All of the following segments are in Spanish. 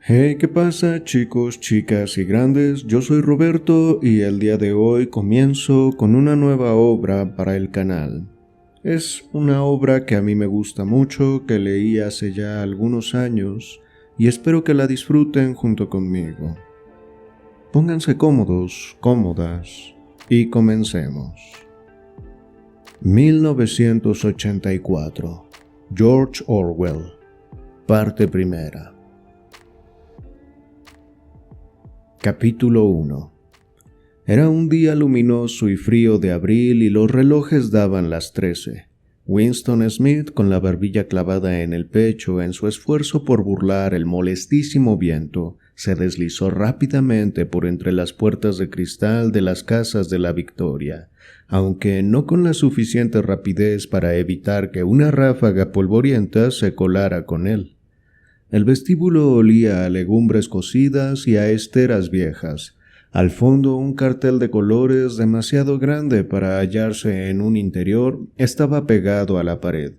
Hey, ¿qué pasa, chicos, chicas y grandes? Yo soy Roberto y el día de hoy comienzo con una nueva obra para el canal. Es una obra que a mí me gusta mucho, que leí hace ya algunos años y espero que la disfruten junto conmigo. Pónganse cómodos, cómodas y comencemos. 1984. George Orwell. Parte primera. Capítulo 1. Era un día luminoso y frío de abril y los relojes daban las 13. Winston Smith, con la barbilla clavada en el pecho en su esfuerzo por burlar el molestísimo viento, se deslizó rápidamente por entre las puertas de cristal de las casas de la Victoria, aunque no con la suficiente rapidez para evitar que una ráfaga polvorienta se colara con él. El vestíbulo olía a legumbres cocidas y a esteras viejas. Al fondo, un cartel de colores demasiado grande para hallarse en un interior estaba pegado a la pared.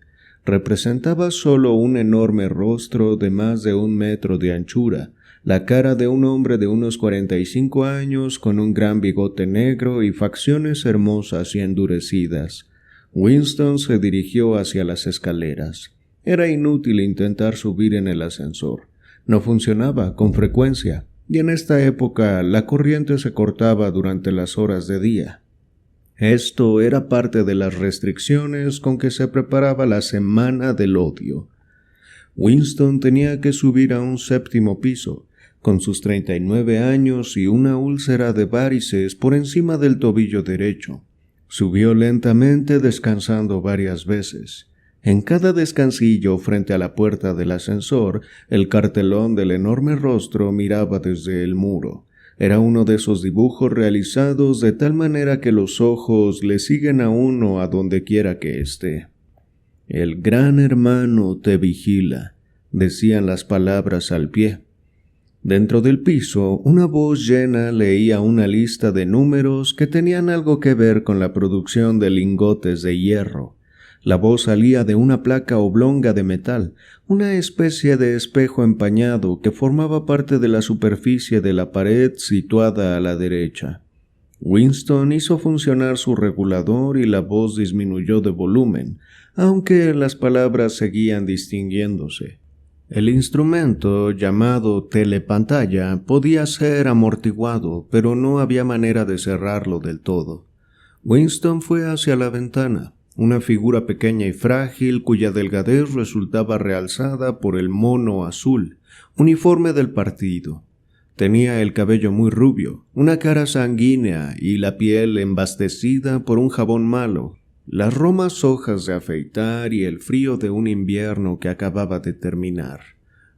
Representaba solo un enorme rostro de más de 1 metro de anchura, la cara de un hombre de unos 45 años con un gran bigote negro y facciones hermosas y endurecidas. Winston se dirigió hacia las escaleras. Era inútil intentar subir en el ascensor. No funcionaba con frecuencia, y en esta época la corriente se cortaba durante las horas de día. Esto era parte de las restricciones con que se preparaba la Semana del Odio. Winston tenía que subir a un 7º piso, con sus 39 años y una úlcera de varices por encima del tobillo derecho. Subió lentamente, descansando varias veces. En cada descansillo frente a la puerta del ascensor, el cartelón del enorme rostro miraba desde el muro. Era uno de esos dibujos realizados de tal manera que los ojos le siguen a uno a donde quiera que esté. «El gran hermano te vigila», decían las palabras al pie. Dentro del piso, una voz llena leía una lista de números que tenían algo que ver con la producción de lingotes de hierro. La voz salía de una placa oblonga de metal, una especie de espejo empañado que formaba parte de la superficie de la pared situada a la derecha. Winston hizo funcionar su regulador y la voz disminuyó de volumen, aunque las palabras seguían distinguiéndose. El instrumento, llamado telepantalla, podía ser amortiguado, pero no había manera de cerrarlo del todo. Winston fue hacia la ventana. Una figura pequeña y frágil cuya delgadez resultaba realzada por el mono azul, uniforme del partido. Tenía el cabello muy rubio, una cara sanguínea y la piel embastecida por un jabón malo, las romas hojas de afeitar y el frío de un invierno que acababa de terminar.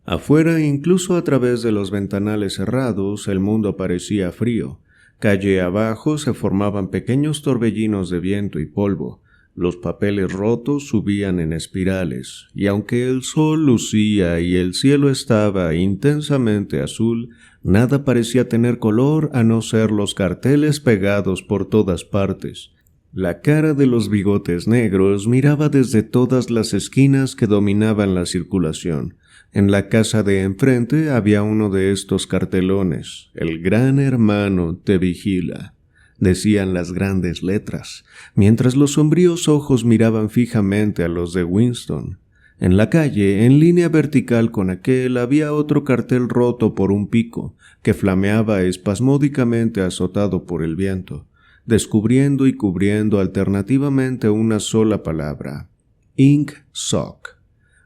Afuera, incluso a través de los ventanales cerrados, el mundo parecía frío. Calle abajo se formaban pequeños torbellinos de viento y polvo. Los papeles rotos subían en espirales, y aunque el sol lucía y el cielo estaba intensamente azul, nada parecía tener color a no ser los carteles pegados por todas partes. La cara de los bigotes negros miraba desde todas las esquinas que dominaban la circulación. En la casa de enfrente había uno de estos cartelones: «El gran hermano te vigila», decían las grandes letras, mientras los sombríos ojos miraban fijamente a los de Winston. En la calle, en línea vertical con aquel, había otro cartel roto por un pico, que flameaba espasmódicamente azotado por el viento, descubriendo y cubriendo alternativamente una sola palabra: Ink Sock.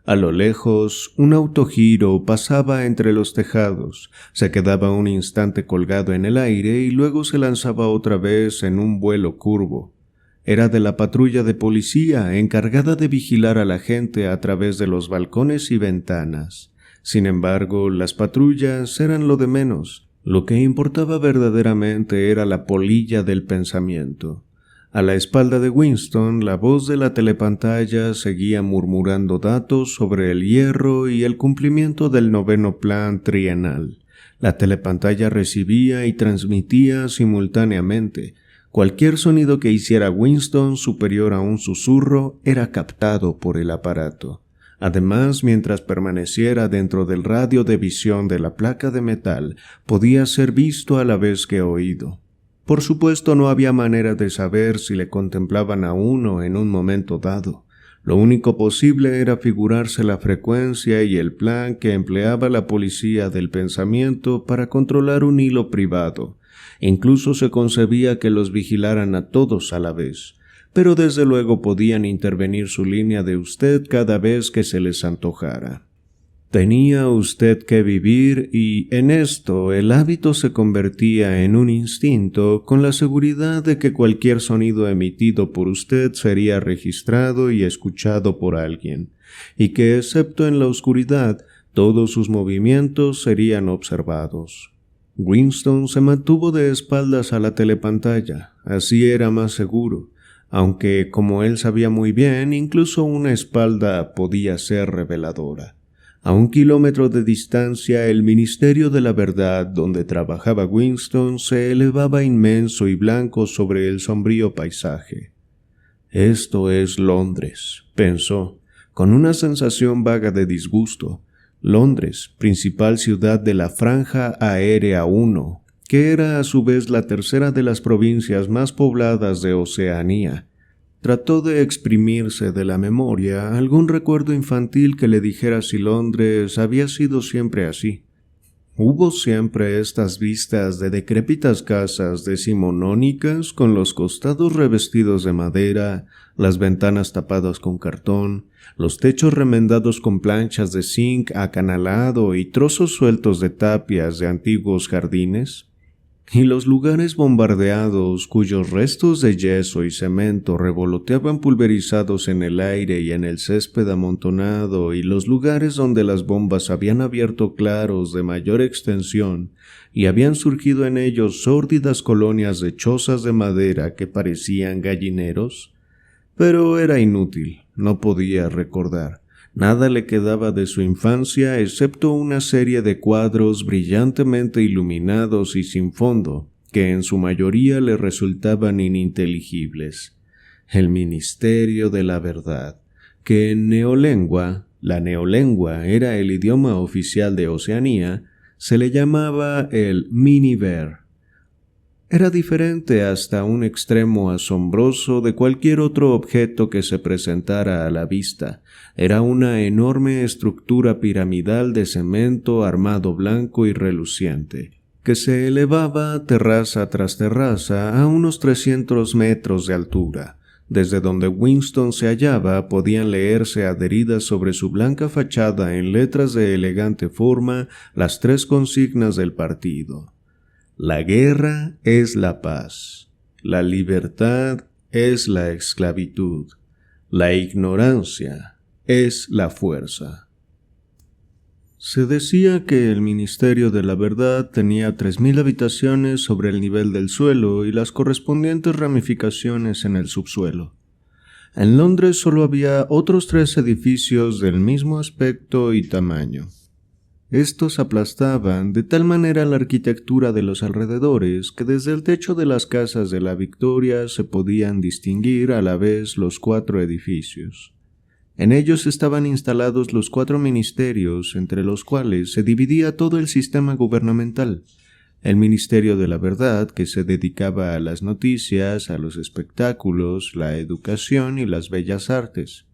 A lo lejos, un autogiro pasaba entre los tejados, se quedaba un instante colgado en el aire y luego se lanzaba otra vez en un vuelo curvo. Era de la patrulla de policía encargada de vigilar a la gente a través de los balcones y ventanas. Sin embargo, las patrullas eran lo de menos. Lo que importaba verdaderamente era la polilla del pensamiento. A la espalda de Winston, la voz de la telepantalla seguía murmurando datos sobre el hierro y el cumplimiento del 9º plan trienal. La telepantalla recibía y transmitía simultáneamente. Cualquier sonido que hiciera Winston superior a un susurro era captado por el aparato. Además, mientras permaneciera dentro del radio de visión de la placa de metal, podía ser visto a la vez que oído. Por supuesto, no había manera de saber si le contemplaban a uno en un momento dado. Lo único posible era figurarse la frecuencia y el plan que empleaba la policía del pensamiento para controlar un hilo privado. Incluso se concebía que los vigilaran a todos a la vez, pero desde luego podían intervenir su línea de usted cada vez que se les antojara. Tenía usted que vivir y, en esto, el hábito se convertía en un instinto con la seguridad de que cualquier sonido emitido por usted sería registrado y escuchado por alguien, y que, excepto en la oscuridad, todos sus movimientos serían observados. Winston se mantuvo de espaldas a la telepantalla, así era más seguro, aunque, como él sabía muy bien, incluso una espalda podía ser reveladora. A 1 kilómetro de distancia, el Ministerio de la Verdad, donde trabajaba Winston, se elevaba inmenso y blanco sobre el sombrío paisaje. «Esto es Londres», pensó, con una sensación vaga de disgusto. Londres, principal ciudad de la Franja Aérea 1, que era a su vez la tercera de las provincias más pobladas de Oceanía. Trató de exprimirse de la memoria algún recuerdo infantil que le dijera si Londres había sido siempre así. Hubo siempre estas vistas de decrépitas casas decimonónicas con los costados revestidos de madera, las ventanas tapadas con cartón, los techos remendados con planchas de zinc acanalado y trozos sueltos de tapias de antiguos jardines, y los lugares bombardeados cuyos restos de yeso y cemento revoloteaban pulverizados en el aire y en el césped amontonado, y los lugares donde las bombas habían abierto claros de mayor extensión y habían surgido en ellos sórdidas colonias de chozas de madera que parecían gallineros. Pero era inútil, no podía recordar. Nada le quedaba de su infancia excepto una serie de cuadros brillantemente iluminados y sin fondo, que en su mayoría le resultaban ininteligibles. El Ministerio de la Verdad, que en neolengua, la neolengua era el idioma oficial de Oceanía, se le llamaba el Miniver. Era diferente hasta un extremo asombroso de cualquier otro objeto que se presentara a la vista. Era una enorme estructura piramidal de cemento armado blanco y reluciente, que se elevaba terraza tras terraza a unos 300 metros de altura. Desde donde Winston se hallaba podían leerse adheridas sobre su blanca fachada en letras de elegante forma las 3 consignas del partido. La guerra es la paz, la libertad es la esclavitud, la ignorancia es la fuerza. Se decía que el Ministerio de la Verdad tenía 3.000 habitaciones sobre el nivel del suelo y las correspondientes ramificaciones en el subsuelo. En Londres solo había otros 3 edificios del mismo aspecto y tamaño. Estos aplastaban de tal manera la arquitectura de los alrededores que desde el techo de las casas de la Victoria se podían distinguir a la vez los 4 edificios. En ellos estaban instalados los 4 ministerios, entre los cuales se dividía todo el sistema gubernamental. El Ministerio de la Verdad, que se dedicaba a las noticias, a los espectáculos, la educación y las bellas artes.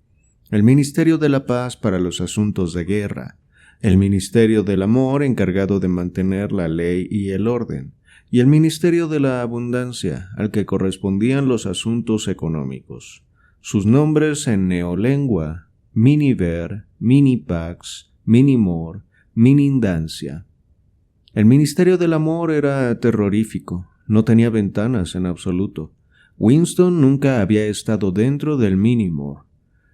El Ministerio de la Paz para los asuntos de guerra. El Ministerio del Amor, encargado de mantener la ley y el orden, y el Ministerio de la Abundancia, al que correspondían los asuntos económicos. Sus nombres en neolengua: Miniver, Minipax, Minimor, Minindancia. El Ministerio del Amor era terrorífico, no tenía ventanas en absoluto. Winston nunca había estado dentro del Minimor,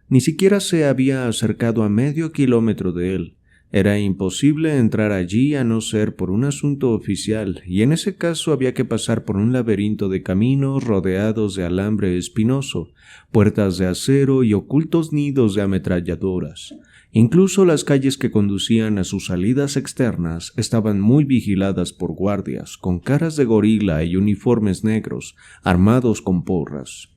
ni siquiera se había acercado a medio kilómetro de él. Era imposible entrar allí a no ser por un asunto oficial, y en ese caso había que pasar por un laberinto de caminos rodeados de alambre espinoso, puertas de acero y ocultos nidos de ametralladoras. Incluso las calles que conducían a sus salidas externas estaban muy vigiladas por guardias, con caras de gorila y uniformes negros, armados con porras.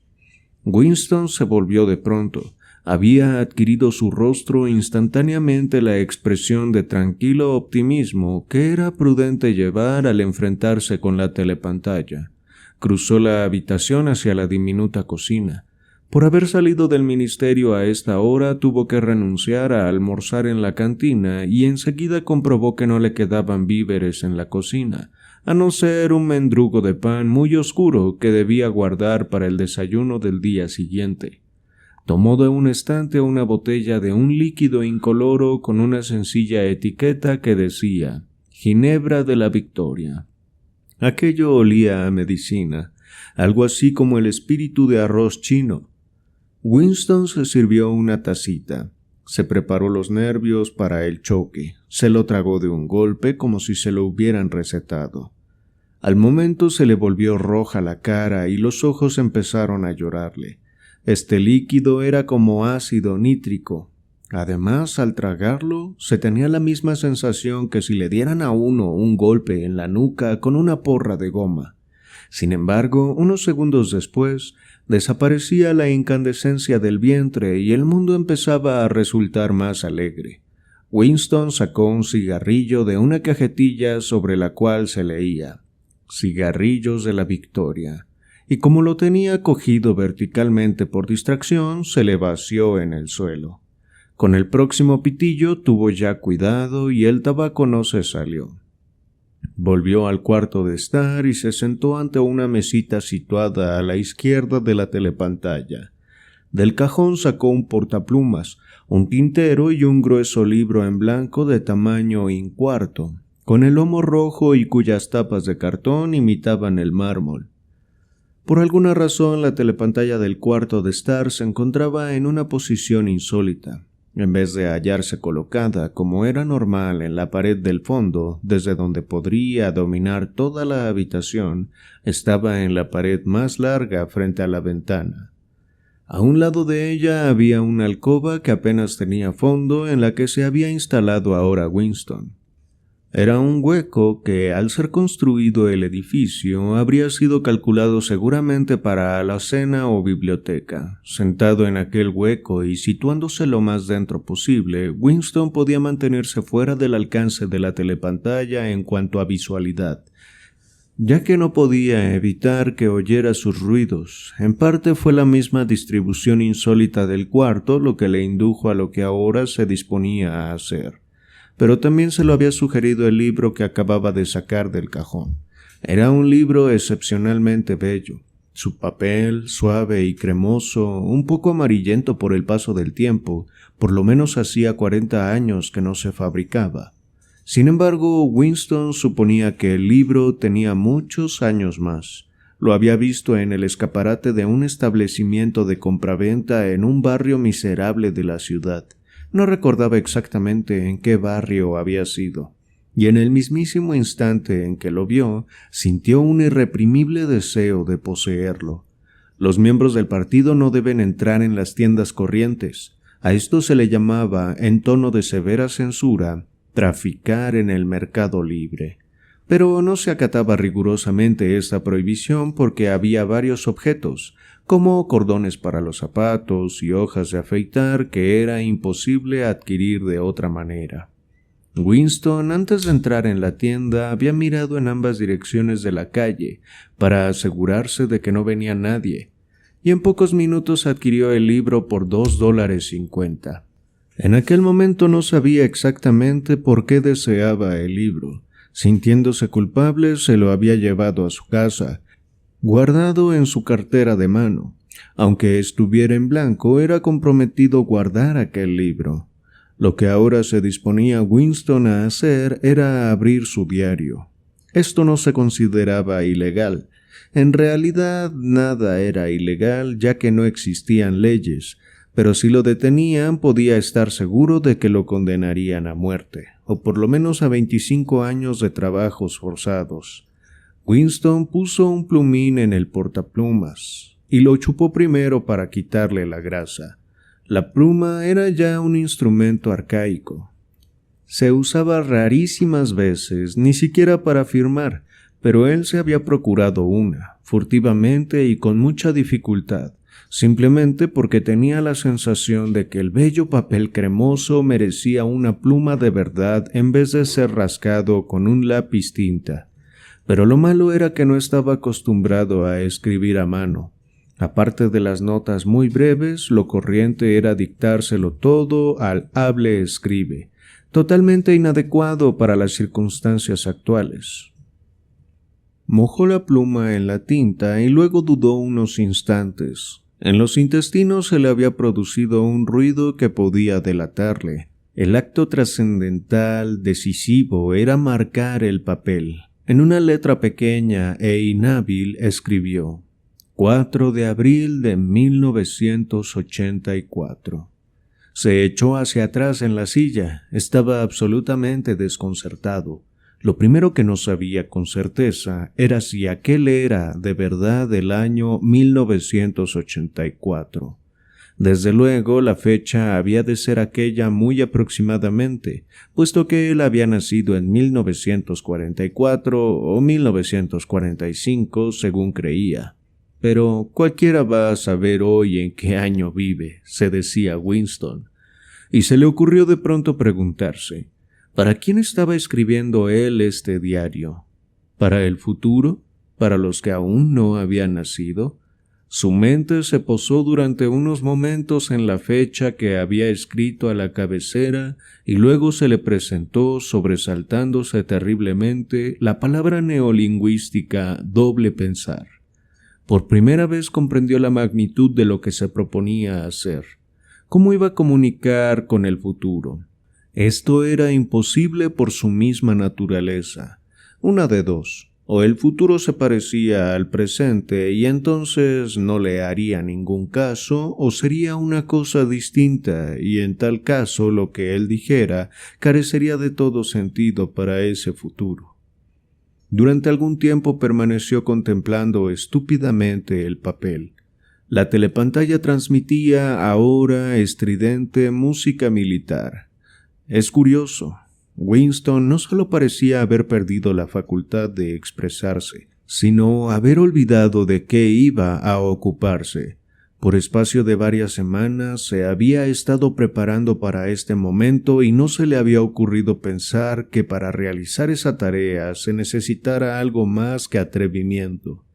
Winston se volvió de pronto. Había adquirido su rostro instantáneamente la expresión de tranquilo optimismo que era prudente llevar al enfrentarse con la telepantalla. Cruzó la habitación hacia la diminuta cocina. Por haber salido del ministerio a esta hora, tuvo que renunciar a almorzar en la cantina y enseguida comprobó que no le quedaban víveres en la cocina, a no ser un mendrugo de pan muy oscuro que debía guardar para el desayuno del día siguiente. Tomó de un estante una botella de un líquido incoloro con una sencilla etiqueta que decía «Ginebra de la Victoria». Aquello olía a medicina, algo así como el espíritu de arroz chino. Winston se sirvió una tacita, se preparó los nervios para el choque, se lo tragó de un golpe como si se lo hubieran recetado. Al momento se le volvió roja la cara y los ojos empezaron a llorarle. Este líquido era como ácido nítrico. Además, al tragarlo, se tenía la misma sensación que si le dieran a uno un golpe en la nuca con una porra de goma. Sin embargo, unos segundos después, desaparecía la incandescencia del vientre y el mundo empezaba a resultar más alegre. Winston sacó un cigarrillo de una cajetilla sobre la cual se leía «Cigarrillos de la Victoria», y como lo tenía cogido verticalmente por distracción, se le vació en el suelo. Con el próximo pitillo tuvo ya cuidado y el tabaco no se salió. Volvió al cuarto de estar y se sentó ante una mesita situada a la izquierda de la telepantalla. Del cajón sacó un portaplumas, un tintero y un grueso libro en blanco de tamaño incuarto, con el lomo rojo y cuyas tapas de cartón imitaban el mármol. Por alguna razón, la telepantalla del cuarto de estar se encontraba en una posición insólita. En vez de hallarse colocada, como era normal, en la pared del fondo, desde donde podría dominar toda la habitación, estaba en la pared más larga frente a la ventana. A un lado de ella había una alcoba que apenas tenía fondo en la que se había instalado ahora Winston. Era un hueco que, al ser construido el edificio, habría sido calculado seguramente para alacena o biblioteca. Sentado en aquel hueco y situándose lo más dentro posible, Winston podía mantenerse fuera del alcance de la telepantalla en cuanto a visualidad, ya que no podía evitar que oyera sus ruidos. En parte fue la misma distribución insólita del cuarto lo que le indujo a lo que ahora se disponía a hacer. Pero también se lo había sugerido el libro que acababa de sacar del cajón. Era un libro excepcionalmente bello. Su papel, suave y cremoso, un poco amarillento por el paso del tiempo, por lo menos hacía 40 años que no se fabricaba. Sin embargo, Winston suponía que el libro tenía muchos años más. Lo había visto en el escaparate de un establecimiento de compraventa en un barrio miserable de la ciudad. No recordaba exactamente en qué barrio había sido, y en el mismísimo instante en que lo vio, sintió un irreprimible deseo de poseerlo. Los miembros del partido no deben entrar en las tiendas corrientes. A esto se le llamaba, en tono de severa censura, traficar en el mercado libre. Pero no se acataba rigurosamente esta prohibición porque había varios objetos, como cordones para los zapatos y hojas de afeitar que era imposible adquirir de otra manera. Winston, antes de entrar en la tienda, había mirado en ambas direcciones de la calle para asegurarse de que no venía nadie, y en pocos minutos adquirió el libro por $2.50. En aquel momento no sabía exactamente por qué deseaba el libro. Sintiéndose culpable, se lo había llevado a su casa, guardado en su cartera de mano. Aunque estuviera en blanco, era comprometido guardar aquel libro. Lo que ahora se disponía Winston a hacer era abrir su diario. Esto no se consideraba ilegal. En realidad nada era ilegal, ya que no existían leyes, pero si lo detenían podía estar seguro de que lo condenarían a muerte, o por lo menos a 25 años de trabajos forzados. Winston puso un plumín en el portaplumas y lo chupó primero para quitarle la grasa. La pluma era ya un instrumento arcaico. Se usaba rarísimas veces, ni siquiera para firmar, pero él se había procurado una, furtivamente y con mucha dificultad, simplemente porque tenía la sensación de que el bello papel cremoso merecía una pluma de verdad en vez de ser rascado con un lápiz tinta. Pero lo malo era que no estaba acostumbrado a escribir a mano. Aparte de las notas muy breves, lo corriente era dictárselo todo al hable-escribe, totalmente inadecuado para las circunstancias actuales. Mojó la pluma en la tinta y luego dudó unos instantes. En los intestinos se le había producido un ruido que podía delatarle. El acto trascendental, decisivo, era marcar el papel. En una letra pequeña e inhábil escribió: 4 de abril de 1984. Se echó hacia atrás en la silla. Estaba absolutamente desconcertado. Lo primero que no sabía con certeza era si aquel era de verdad el año 1984. Desde luego, la fecha había de ser aquella muy aproximadamente, puesto que él había nacido en 1944 o 1945, según creía. Pero cualquiera va a saber hoy en qué año vive, se decía Winston, y se le ocurrió de pronto preguntarse, ¿para quién estaba escribiendo él este diario? ¿Para el futuro? ¿Para los que aún no habían nacido? Su mente se posó durante unos momentos en la fecha que había escrito a la cabecera y luego se le presentó, sobresaltándose terriblemente, la palabra neolingüística doble pensar. Por primera vez comprendió la magnitud de lo que se proponía hacer. ¿Cómo iba a comunicar con el futuro? Esto era imposible por su misma naturaleza. Una de dos: o el futuro se parecía al presente y entonces no le haría ningún caso, o sería una cosa distinta y en tal caso lo que él dijera carecería de todo sentido para ese futuro. Durante algún tiempo permaneció contemplando estúpidamente el papel. La telepantalla transmitía ahora estridente música militar. Es curioso. Winston no solo parecía haber perdido la facultad de expresarse, sino haber olvidado de qué iba a ocuparse. Por espacio de varias semanas se había estado preparando para este momento y no se le había ocurrido pensar que para realizar esa tarea se necesitara algo más que atrevimiento.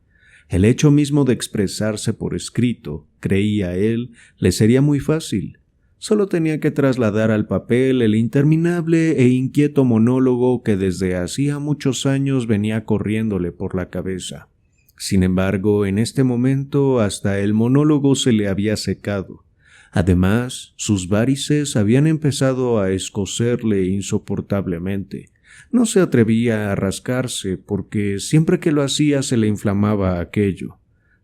El hecho mismo de expresarse por escrito, creía él, le sería muy fácil. Solo tenía que trasladar al papel el interminable e inquieto monólogo que desde hacía muchos años venía corriéndole por la cabeza. Sin embargo, en este momento hasta el monólogo se le había secado. Además, sus varices habían empezado a escocerle insoportablemente. No se atrevía a rascarse porque siempre que lo hacía se le inflamaba aquello.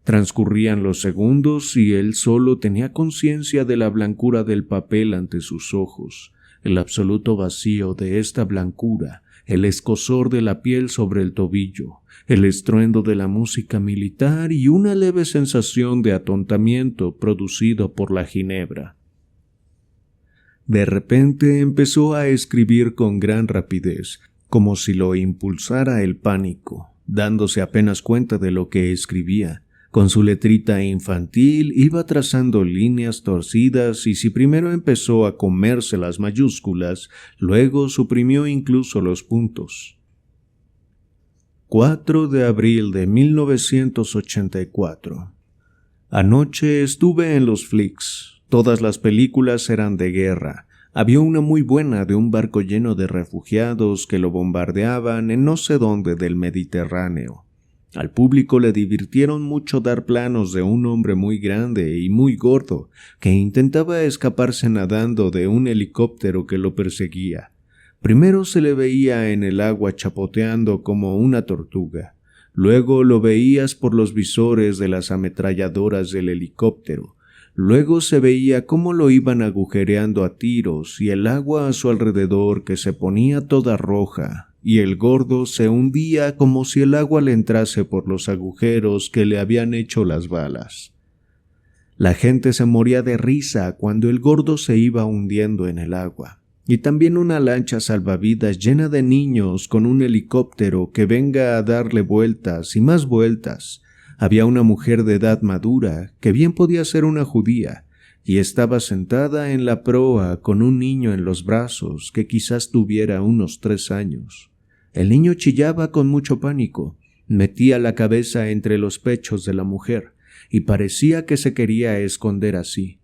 Transcurrían los segundos y él solo tenía conciencia de la blancura del papel ante sus ojos, el absoluto vacío de esta blancura, el escozor de la piel sobre el tobillo, el estruendo de la música militar y una leve sensación de atontamiento producido por la ginebra. De repente empezó a escribir con gran rapidez, como si lo impulsara el pánico, dándose apenas cuenta de lo que escribía. Con su letrita infantil iba trazando líneas torcidas y si primero empezó a comerse las mayúsculas, luego suprimió incluso los puntos. 4 de abril de 1984. Anoche estuve en los flicks. Todas las películas eran de guerra. Había una muy buena de un barco lleno de refugiados que lo bombardeaban en no sé dónde del Mediterráneo. Al público le divirtieron mucho dar planos de un hombre muy grande y muy gordo que intentaba escaparse nadando de un helicóptero que lo perseguía. Primero se le veía en el agua chapoteando como una tortuga. Luego lo veías por los visores de las ametralladoras del helicóptero. Luego se veía cómo lo iban agujereando a tiros y el agua a su alrededor que se ponía toda roja, y el gordo se hundía como si el agua le entrase por los agujeros que le habían hecho las balas. La gente se moría de risa cuando el gordo se iba hundiendo en el agua. Y también una lancha salvavidas llena de niños con un helicóptero que venga a darle vueltas y más vueltas. Había una mujer de edad madura, que bien podía ser una judía, y estaba sentada en la proa con un niño en los brazos que quizás tuviera unos 3 años. El niño chillaba con mucho pánico, metía la cabeza entre los pechos de la mujer y parecía que se quería esconder así.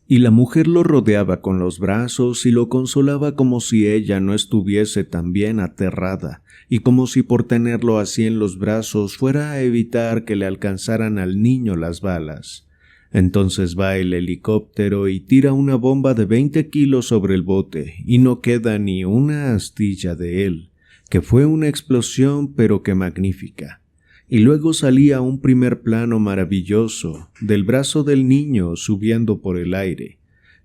Y la mujer lo rodeaba con los brazos y lo consolaba como si ella no estuviese también aterrada y como si por tenerlo así en los brazos fuera a evitar que le alcanzaran al niño las balas. Entonces va el helicóptero y tira una bomba de 20 kilos sobre el bote y no queda ni una astilla de él, que fue una explosión pero que magnífica. Y luego salía un primer plano maravilloso del brazo del niño subiendo por el aire.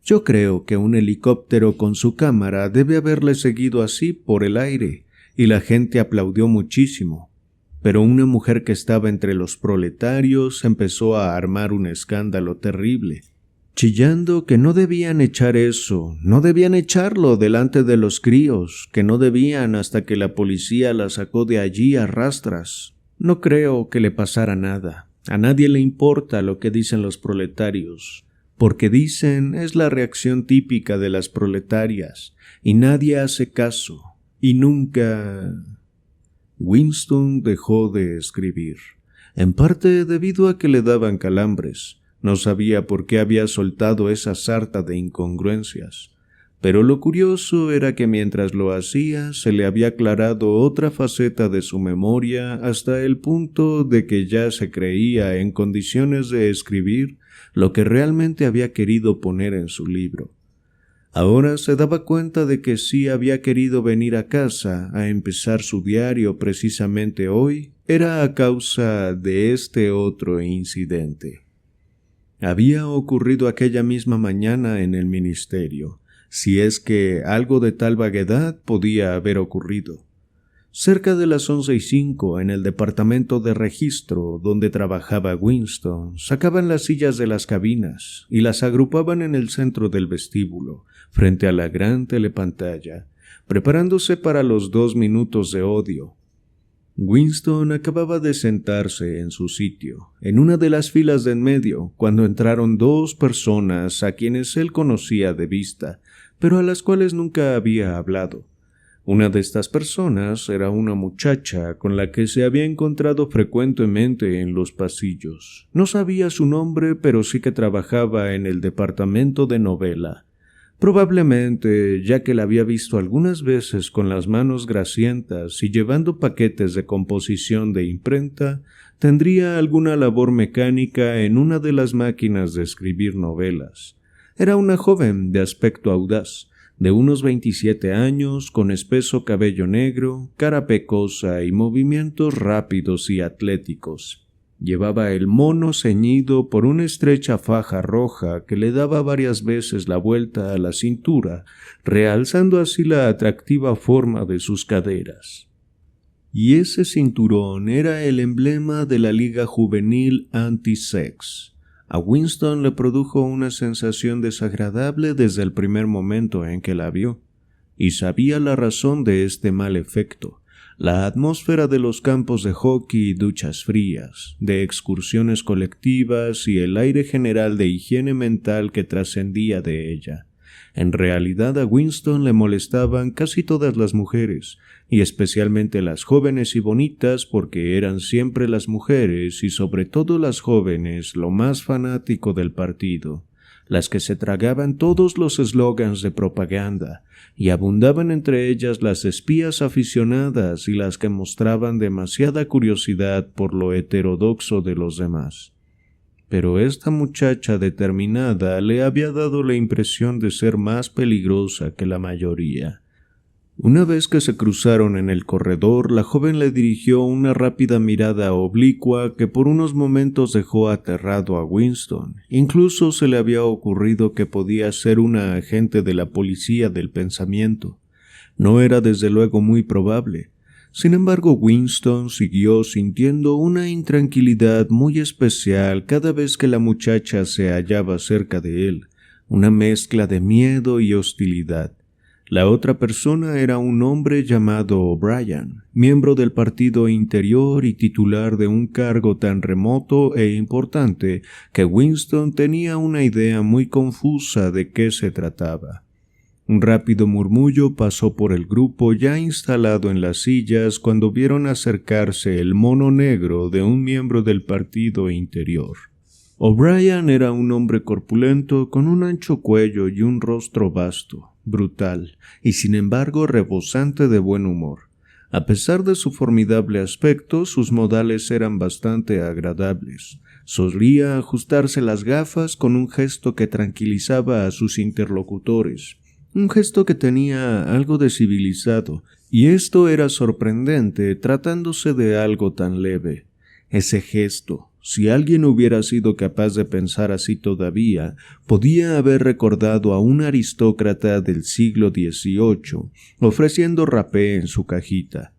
Yo creo que un helicóptero con su cámara debe haberle seguido así por el aire, y la gente aplaudió muchísimo. Pero una mujer que estaba entre los proletarios empezó a armar un escándalo terrible, chillando que no debían echar eso, no debían echarlo delante de los críos, que no debían hasta que la policía la sacó de allí a rastras. No creo que le pasara nada. A nadie le importa lo que dicen los proletarios, porque dicen es la reacción típica de las proletarias, y nadie hace caso, y nunca... Winston dejó de escribir, en parte debido a que le daban calambres. No sabía por qué había soltado esa sarta de incongruencias. Pero lo curioso era que mientras lo hacía se le había aclarado otra faceta de su memoria hasta el punto de que ya se creía en condiciones de escribir lo que realmente había querido poner en su libro. Ahora se daba cuenta de que sí había querido venir a casa a empezar su diario precisamente hoy, era a causa de este otro incidente. Había ocurrido aquella misma mañana en el ministerio, si es que algo de tal vaguedad podía haber ocurrido. Cerca de las 11:05, en el departamento de registro donde trabajaba Winston, sacaban las sillas de las cabinas y las agrupaban en el centro del vestíbulo, frente a la gran telepantalla, preparándose para los 2 minutos de odio. Winston acababa de sentarse en su sitio, en una de las filas de en medio, cuando entraron 2 personas a quienes él conocía de vista, pero a las cuales nunca había hablado. Una de estas personas era una muchacha con la que se había encontrado frecuentemente en los pasillos. No sabía su nombre, pero sí que trabajaba en el departamento de novela. Probablemente, ya que la había visto algunas veces con las manos grasientas y llevando paquetes de composición de imprenta, tendría alguna labor mecánica en una de las máquinas de escribir novelas. Era una joven de aspecto audaz, de unos 27 años, con espeso cabello negro, cara pecosa y movimientos rápidos y atléticos. Llevaba el mono ceñido por una estrecha faja roja que le daba varias veces la vuelta a la cintura, realzando así la atractiva forma de sus caderas. Y ese cinturón era el emblema de la Liga Juvenil Anti-Sex. A Winston le produjo una sensación desagradable desde el primer momento en que la vio, y sabía la razón de este mal efecto. La atmósfera de los campos de hockey y duchas frías, de excursiones colectivas y el aire general de higiene mental que trascendía de ella. En realidad a Winston le molestaban casi todas las mujeres, y especialmente las jóvenes y bonitas porque eran siempre las mujeres y sobre todo las jóvenes lo más fanático del partido, las que se tragaban todos los eslogans de propaganda, y abundaban entre ellas las espías aficionadas y las que mostraban demasiada curiosidad por lo heterodoxo de los demás. Pero esta muchacha determinada le había dado la impresión de ser más peligrosa que la mayoría. Una vez que se cruzaron en el corredor, la joven le dirigió una rápida mirada oblicua que por unos momentos dejó aterrado a Winston. Incluso se le había ocurrido que podía ser una agente de la policía del pensamiento. No era desde luego muy probable. Sin embargo, Winston siguió sintiendo una intranquilidad muy especial cada vez que la muchacha se hallaba cerca de él, una mezcla de miedo y hostilidad. La otra persona era un hombre llamado O'Brien, miembro del Partido Interior y titular de un cargo tan remoto e importante que Winston tenía una idea muy confusa de qué se trataba. Un rápido murmullo pasó por el grupo ya instalado en las sillas cuando vieron acercarse el mono negro de un miembro del Partido Interior. O'Brien era un hombre corpulento con un ancho cuello y un rostro vasto, brutal y sin embargo rebosante de buen humor. A pesar de su formidable aspecto, sus modales eran bastante agradables. Solía ajustarse las gafas con un gesto que tranquilizaba a sus interlocutores, un gesto que tenía algo de civilizado, y esto era sorprendente tratándose de algo tan leve. Ese gesto, si alguien hubiera sido capaz de pensar así todavía, podía haber recordado a un aristócrata del siglo XVIII ofreciendo rapé en su cajita.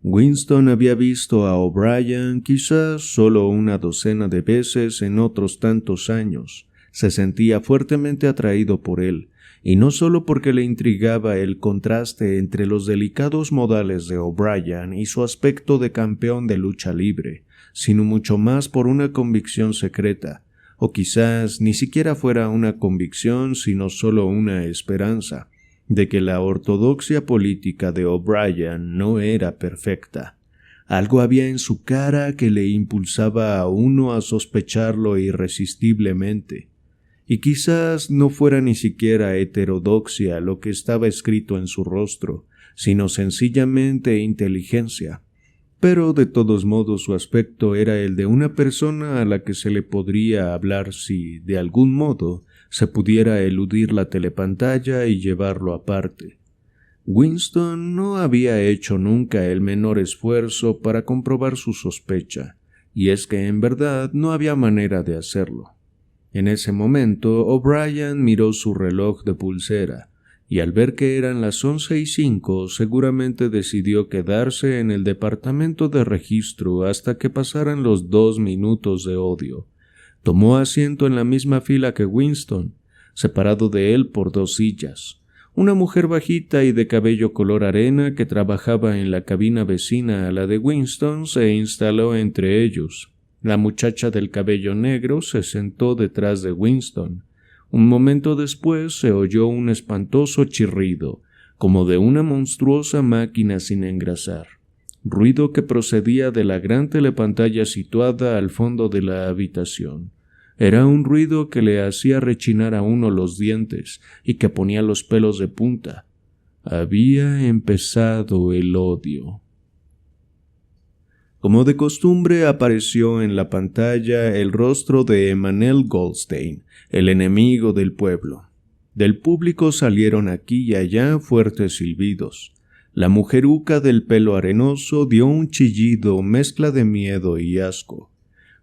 Winston había visto a O'Brien quizás solo una docena de veces en otros tantos años. Se sentía fuertemente atraído por él, y no solo porque le intrigaba el contraste entre los delicados modales de O'Brien y su aspecto de campeón de lucha libre, sino mucho más por una convicción secreta, o quizás ni siquiera fuera una convicción sino solo una esperanza, de que la ortodoxia política de O'Brien no era perfecta. Algo había en su cara que le impulsaba a uno a sospecharlo irresistiblemente. Y quizás no fuera ni siquiera heterodoxia lo que estaba escrito en su rostro, sino sencillamente inteligencia. Pero de todos modos su aspecto era el de una persona a la que se le podría hablar si, de algún modo, se pudiera eludir la telepantalla y llevarlo aparte. Winston no había hecho nunca el menor esfuerzo para comprobar su sospecha, y es que en verdad no había manera de hacerlo. En ese momento, O'Brien miró su reloj de pulsera, y al ver que eran las 11:05, seguramente decidió quedarse en el departamento de registro hasta que pasaran los 2 minutos de odio. Tomó asiento en la misma fila que Winston, separado de él por 2 sillas. Una mujer bajita y de cabello color arena que trabajaba en la cabina vecina a la de Winston se instaló entre ellos. La muchacha del cabello negro se sentó detrás de Winston. Un momento después se oyó un espantoso chirrido, como de una monstruosa máquina sin engrasar, ruido que procedía de la gran telepantalla situada al fondo de la habitación. Era un ruido que le hacía rechinar a uno los dientes y que ponía los pelos de punta. Había empezado el odio. Como de costumbre, apareció en la pantalla el rostro de Emanuel Goldstein, el enemigo del pueblo. Del público salieron aquí y allá fuertes silbidos. La mujeruca del pelo arenoso dio un chillido mezcla de miedo y asco.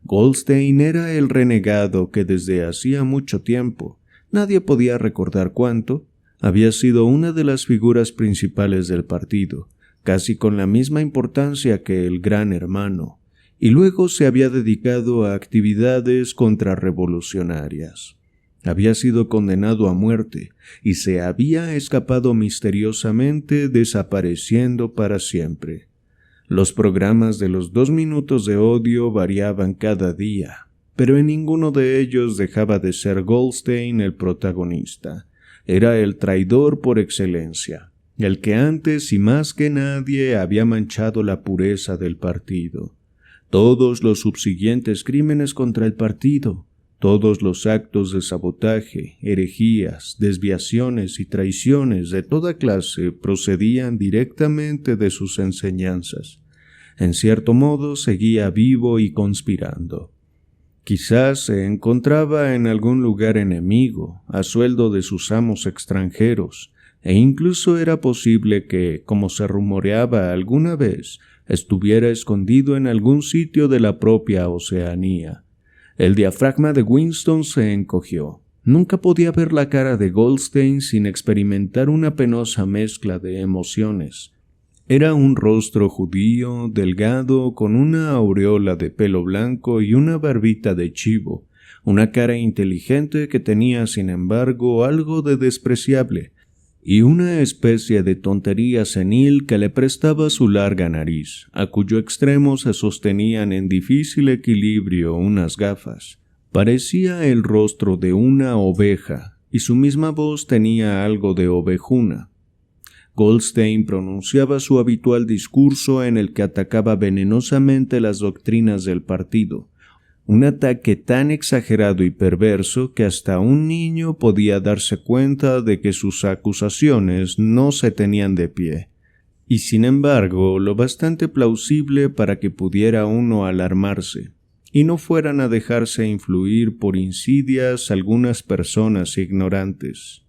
Goldstein era el renegado que desde hacía mucho tiempo, nadie podía recordar cuánto, había sido una de las figuras principales del partido, casi con la misma importancia que el Gran Hermano, y luego se había dedicado a actividades contrarrevolucionarias. Había sido condenado a muerte y se había escapado misteriosamente, desapareciendo para siempre. Los programas de los 2 minutos de odio variaban cada día, pero en ninguno de ellos dejaba de ser Goldstein el protagonista. Era el traidor por excelencia, el que antes y más que nadie había manchado la pureza del partido. Todos los subsiguientes crímenes contra el partido, todos los actos de sabotaje, herejías, desviaciones y traiciones de toda clase procedían directamente de sus enseñanzas. En cierto modo seguía vivo y conspirando. Quizás se encontraba en algún lugar enemigo, a sueldo de sus amos extranjeros, e incluso era posible que, como se rumoreaba alguna vez, estuviera escondido en algún sitio de la propia Oceanía. El diafragma de Winston se encogió. Nunca podía ver la cara de Goldstein sin experimentar una penosa mezcla de emociones. Era un rostro judío, delgado, con una aureola de pelo blanco y una barbita de chivo, una cara inteligente que tenía, sin embargo, algo de despreciable, y una especie de tontería senil que le prestaba su larga nariz, a cuyo extremo se sostenían en difícil equilibrio unas gafas. Parecía el rostro de una oveja, y su misma voz tenía algo de ovejuna. Goldstein pronunciaba su habitual discurso en el que atacaba venenosamente las doctrinas del partido, un ataque tan exagerado y perverso que hasta un niño podía darse cuenta de que sus acusaciones no se tenían de pie, y sin embargo lo bastante plausible para que pudiera uno alarmarse, y no fueran a dejarse influir por insidias algunas personas ignorantes.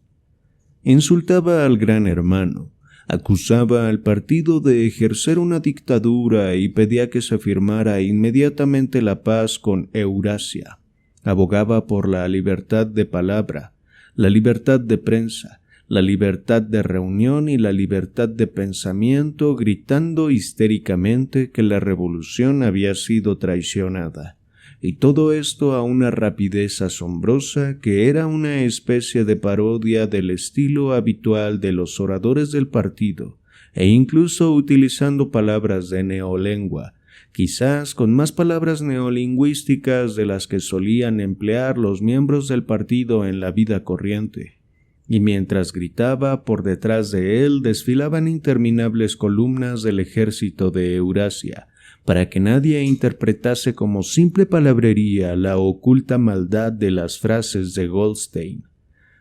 Insultaba al Gran Hermano, acusaba al partido de ejercer una dictadura y pedía que se firmara inmediatamente la paz con Eurasia. Abogaba por la libertad de palabra, la libertad de prensa, la libertad de reunión y la libertad de pensamiento, gritando histéricamente que la revolución había sido traicionada. Y todo esto a una rapidez asombrosa que era una especie de parodia del estilo habitual de los oradores del partido, e incluso utilizando palabras de neolengua, quizás con más palabras neolingüísticas de las que solían emplear los miembros del partido en la vida corriente. Y mientras gritaba, por detrás de él desfilaban interminables columnas del ejército de Eurasia, para que nadie interpretase como simple palabrería la oculta maldad de las frases de Goldstein.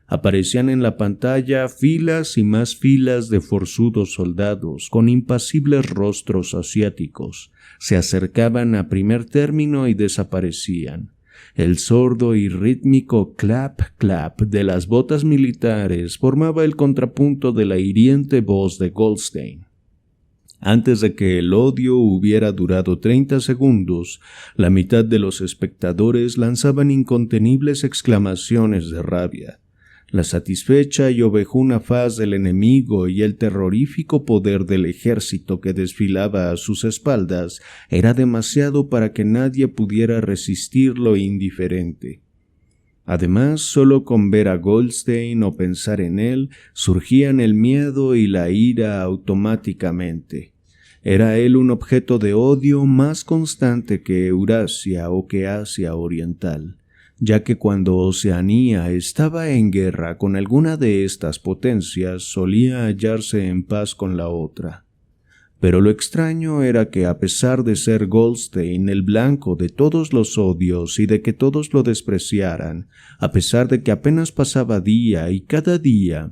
Aparecían en la pantalla filas y más filas de forzudos soldados con impasibles rostros asiáticos. Se acercaban a primer término y desaparecían. El sordo y rítmico clap-clap de las botas militares formaba el contrapunto de la hiriente voz de Goldstein. Antes de que el odio hubiera durado 30 segundos, la mitad de los espectadores lanzaban incontenibles exclamaciones de rabia. La satisfecha y ovejuna faz del enemigo y el terrorífico poder del ejército que desfilaba a sus espaldas era demasiado para que nadie pudiera resistirlo indiferente. Además, solo con ver a Goldstein o pensar en él, surgían el miedo y la ira automáticamente. Era él un objeto de odio más constante que Eurasia o que Asia Oriental, ya que cuando Oceanía estaba en guerra con alguna de estas potencias solía hallarse en paz con la otra. Pero lo extraño era que a pesar de ser Goldstein el blanco de todos los odios y de que todos lo despreciaran, a pesar de que apenas pasaba día y cada día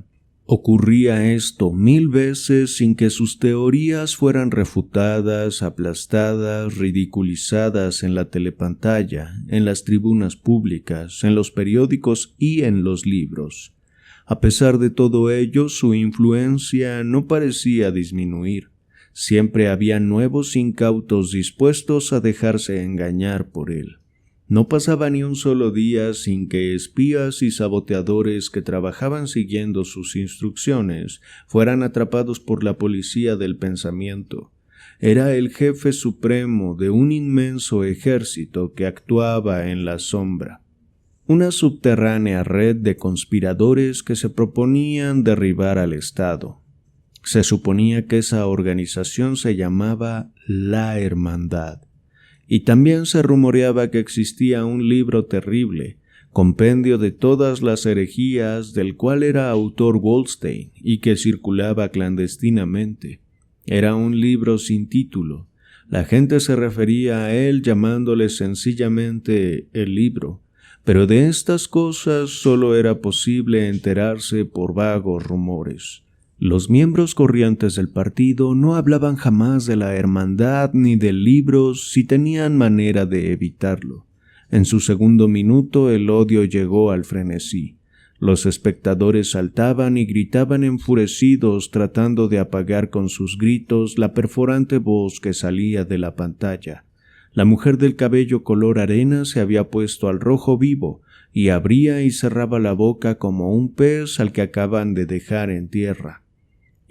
ocurría esto 1000 veces sin que sus teorías fueran refutadas, aplastadas, ridiculizadas en la telepantalla, en las tribunas públicas, en los periódicos y en los libros. A pesar de todo ello, su influencia no parecía disminuir. Siempre había nuevos incautos dispuestos a dejarse engañar por él. No pasaba ni un solo día sin que espías y saboteadores que trabajaban siguiendo sus instrucciones fueran atrapados por la policía del pensamiento. Era el jefe supremo de un inmenso ejército que actuaba en la sombra. Una subterránea red de conspiradores que se proponían derribar al Estado. Se suponía que esa organización se llamaba La Hermandad. Y también se rumoreaba que existía un libro terrible, compendio de todas las herejías del cual era autor Goldstein y que circulaba clandestinamente. Era un libro sin título. La gente se refería a él llamándole sencillamente el libro, pero de estas cosas solo era posible enterarse por vagos rumores. Los miembros corrientes del partido no hablaban jamás de la hermandad ni del libro si tenían manera de evitarlo. En su segundo minuto el odio llegó al frenesí. Los espectadores saltaban y gritaban enfurecidos tratando de apagar con sus gritos la perforante voz que salía de la pantalla. La mujer del cabello color arena se había puesto al rojo vivo y abría y cerraba la boca como un pez al que acaban de dejar en tierra.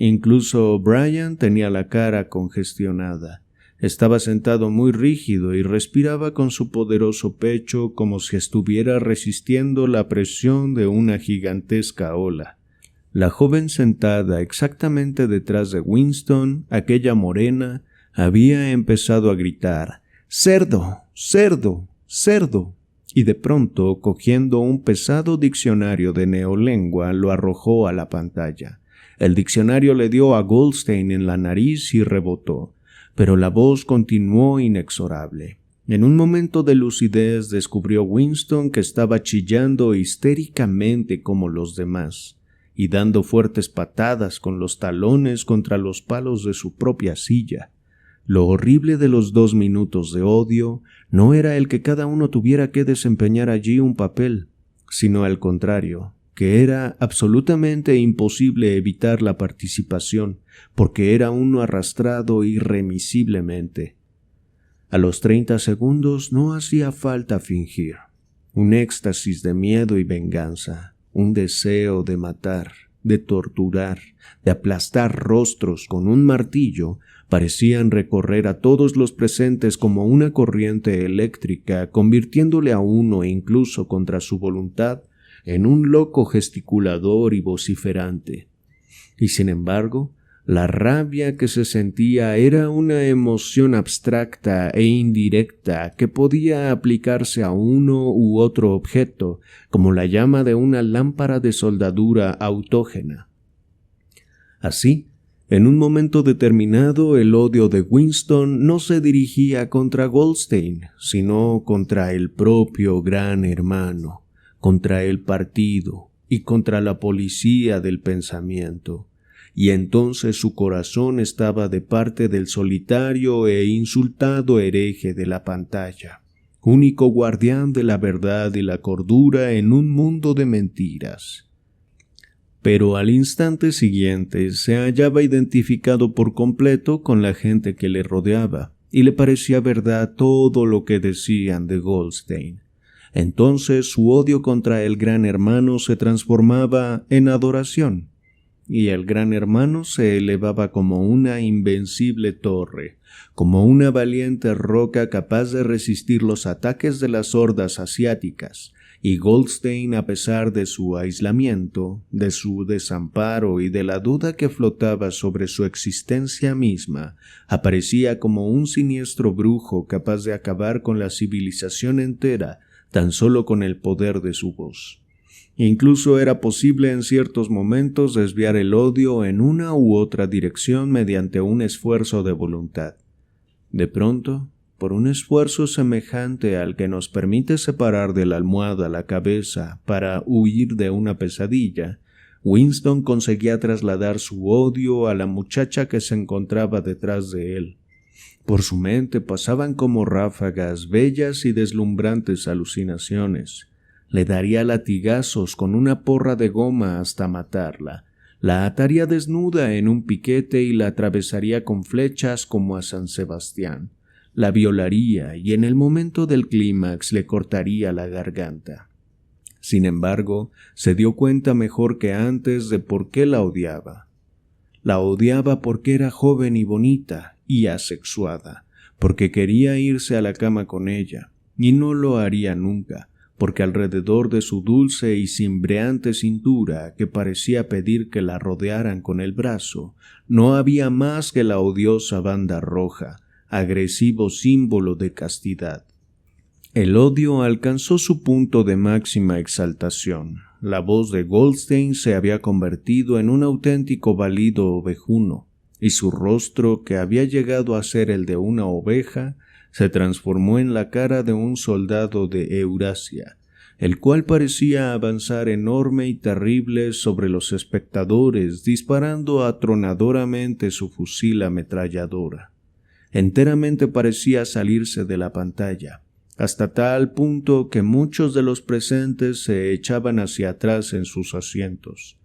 Incluso Brian tenía la cara congestionada. Estaba sentado muy rígido y respiraba con su poderoso pecho como si estuviera resistiendo la presión de una gigantesca ola. La joven sentada exactamente detrás de Winston, aquella morena, había empezado a gritar «¡Cerdo! ¡Cerdo! ¡Cerdo!». Y de pronto, cogiendo un pesado diccionario de neolengua, lo arrojó a la pantalla. El diccionario le dio a Goldstein en la nariz y rebotó, pero la voz continuó inexorable. En un momento de lucidez descubrió Winston que estaba chillando histéricamente como los demás y dando fuertes patadas con los talones contra los palos de su propia silla. Lo horrible de los 2 minutos de odio no era el que cada uno tuviera que desempeñar allí un papel, sino al contrario, que era absolutamente imposible evitar la participación, porque era uno arrastrado irremisiblemente. A los 30 segundos no hacía falta fingir. Un éxtasis de miedo y venganza, un deseo de matar, de torturar, de aplastar rostros con un martillo, parecían recorrer a todos los presentes como una corriente eléctrica, convirtiéndole a uno, incluso contra su voluntad, en un loco gesticulador y vociferante. Y sin embargo, la rabia que se sentía era una emoción abstracta e indirecta que podía aplicarse a uno u otro objeto, como la llama de una lámpara de soldadura autógena. Así, en un momento determinado, el odio de Winston no se dirigía contra Goldstein, sino contra el propio Gran Hermano, contra el partido y contra la policía del pensamiento. Y entonces su corazón estaba de parte del solitario e insultado hereje de la pantalla, único guardián de la verdad y la cordura en un mundo de mentiras. Pero al instante siguiente se hallaba identificado por completo con la gente que le rodeaba, y le parecía verdad todo lo que decían de Goldstein. Entonces su odio contra el Gran Hermano se transformaba en adoración, y el Gran Hermano se elevaba como una invencible torre, como una valiente roca capaz de resistir los ataques de las hordas asiáticas, y Goldstein, a pesar de su aislamiento, de su desamparo y de la duda que flotaba sobre su existencia misma, aparecía como un siniestro brujo capaz de acabar con la civilización entera tan solo con el poder de su voz. Incluso era posible en ciertos momentos desviar el odio en una u otra dirección mediante un esfuerzo de voluntad. De pronto, por un esfuerzo semejante al que nos permite separar de la almohada la cabeza para huir de una pesadilla, Winston conseguía trasladar su odio a la muchacha que se encontraba detrás de él. Por su mente pasaban como ráfagas bellas y deslumbrantes alucinaciones. Le daría latigazos con una porra de goma hasta matarla. La ataría desnuda en un piquete y la atravesaría con flechas como a San Sebastián. La violaría y en el momento del clímax le cortaría la garganta. Sin embargo, se dio cuenta mejor que antes de por qué la odiaba. La odiaba porque era joven y bonita y asexuada, porque quería irse a la cama con ella, y no lo haría nunca, porque alrededor de su dulce y cimbreante cintura, que parecía pedir que la rodearan con el brazo, no había más que la odiosa banda roja, agresivo símbolo de castidad. El odio alcanzó su punto de máxima exaltación. La voz de Goldstein se había convertido en un auténtico balido ovejuno, y su rostro, que había llegado a ser el de una oveja, se transformó en la cara de un soldado de Eurasia, el cual parecía avanzar enorme y terrible sobre los espectadores, disparando atronadoramente su fusil ametralladora. Enteramente parecía salirse de la pantalla, hasta tal punto que muchos de los presentes se echaban hacia atrás en sus asientos,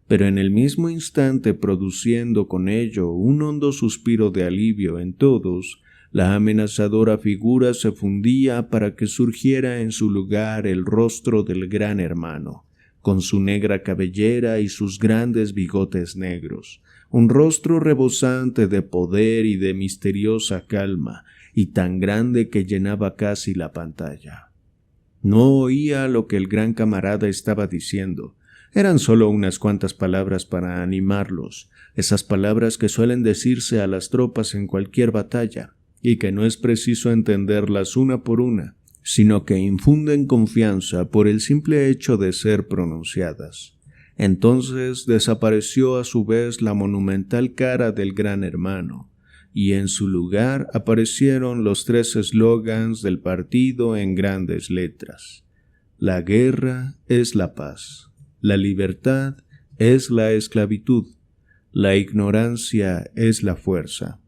pero en el mismo instante, produciendo con ello un hondo suspiro de alivio en todos, la amenazadora figura se fundía para que surgiera en su lugar el rostro del Gran Hermano, con su negra cabellera y sus grandes bigotes negros, un rostro rebosante de poder y de misteriosa calma, y tan grande que llenaba casi la pantalla. No oía lo que el gran camarada estaba diciendo, Eran solo unas cuantas palabras para animarlos, esas palabras que suelen decirse a las tropas en cualquier batalla, y que no es preciso entenderlas una por una, sino que infunden confianza por el simple hecho de ser pronunciadas. Entonces desapareció a su vez la monumental cara del Gran Hermano, y en su lugar aparecieron los 3 eslogans del partido en grandes letras. La guerra es la paz. La libertad es la esclavitud, la ignorancia es la fuerza.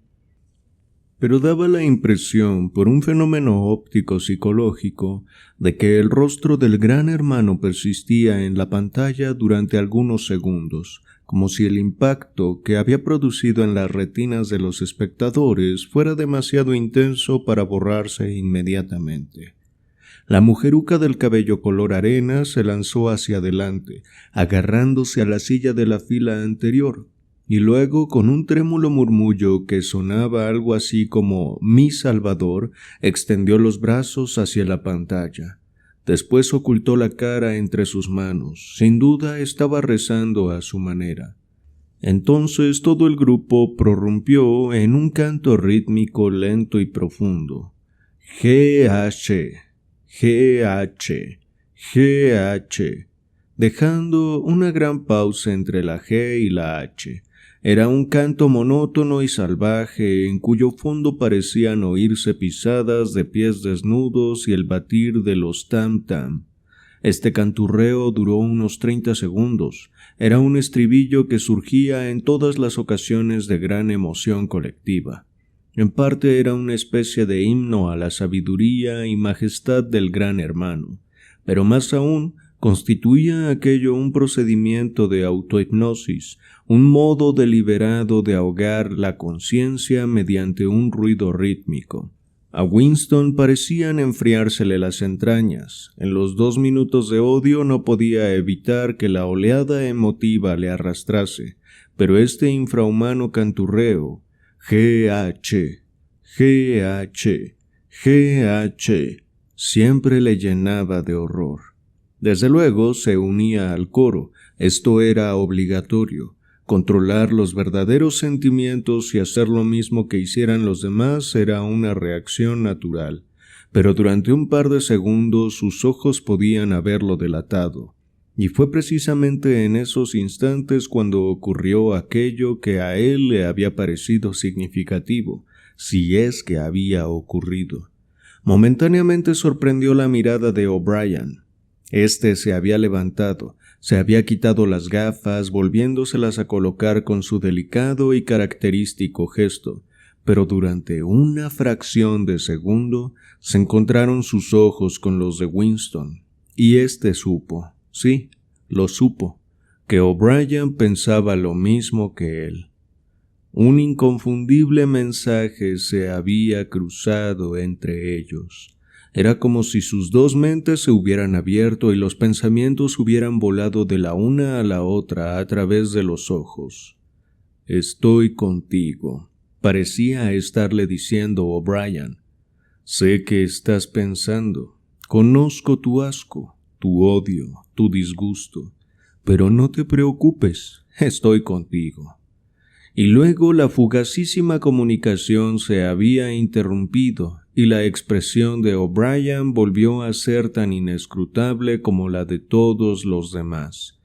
Pero daba la impresión, por un fenómeno óptico psicológico, de que el rostro del Gran Hermano persistía en la pantalla durante algunos segundos, como si el impacto que había producido en las retinas de los espectadores fuera demasiado intenso para borrarse inmediatamente. La mujeruca del cabello color arena se lanzó hacia adelante, agarrándose a la silla de la fila anterior, y luego, con un trémulo murmullo que sonaba algo así como «Mi Salvador», extendió los brazos hacia la pantalla. Después ocultó la cara entre sus manos. Sin duda estaba rezando a su manera. Entonces todo el grupo prorrumpió en un canto rítmico lento y profundo. G-H, G-H, G-H, dejando una gran pausa entre la G y la H. Era un canto monótono y salvaje en cuyo fondo parecían oírse pisadas de pies desnudos y el batir de los tam-tam. Este canturreo duró unos 30 segundos. Era un estribillo que surgía en todas las ocasiones de gran emoción colectiva. En parte era una especie de himno a la sabiduría y majestad del Gran Hermano, pero más aún constituía aquello un procedimiento de autohipnosis, un modo deliberado de ahogar la conciencia mediante un ruido rítmico. A Winston parecían enfriársele las entrañas. En los 2 minutos de odio no podía evitar que la oleada emotiva le arrastrase, pero este infrahumano canturreo, G-H, G-H, G-H, siempre le llenaba de horror. Desde luego se unía al coro, esto era obligatorio. Controlar los verdaderos sentimientos y hacer lo mismo que hicieran los demás era una reacción natural, pero durante un par de segundos sus ojos podían haberlo delatado, y fue precisamente en esos instantes cuando ocurrió aquello que a él le había parecido significativo, si es que había ocurrido. Momentáneamente sorprendió la mirada de O'Brien. Este se había levantado, se había quitado las gafas, volviéndoselas a colocar con su delicado y característico gesto, pero durante una fracción de segundo se encontraron sus ojos con los de Winston, y éste supo, sí, lo supo, que O'Brien pensaba lo mismo que él. Un inconfundible mensaje se había cruzado entre ellos. Era como si sus 2 mentes se hubieran abierto y los pensamientos hubieran volado de la una a la otra a través de los ojos. «Estoy contigo», parecía estarle diciendo O'Brien. «Sé que estás pensando. Conozco tu asco, tu odio, tu disgusto. Pero no te preocupes, estoy contigo». Y luego la fugacísima comunicación se había interrumpido y la expresión de O'Brien volvió a ser tan inescrutable como la de todos los demás.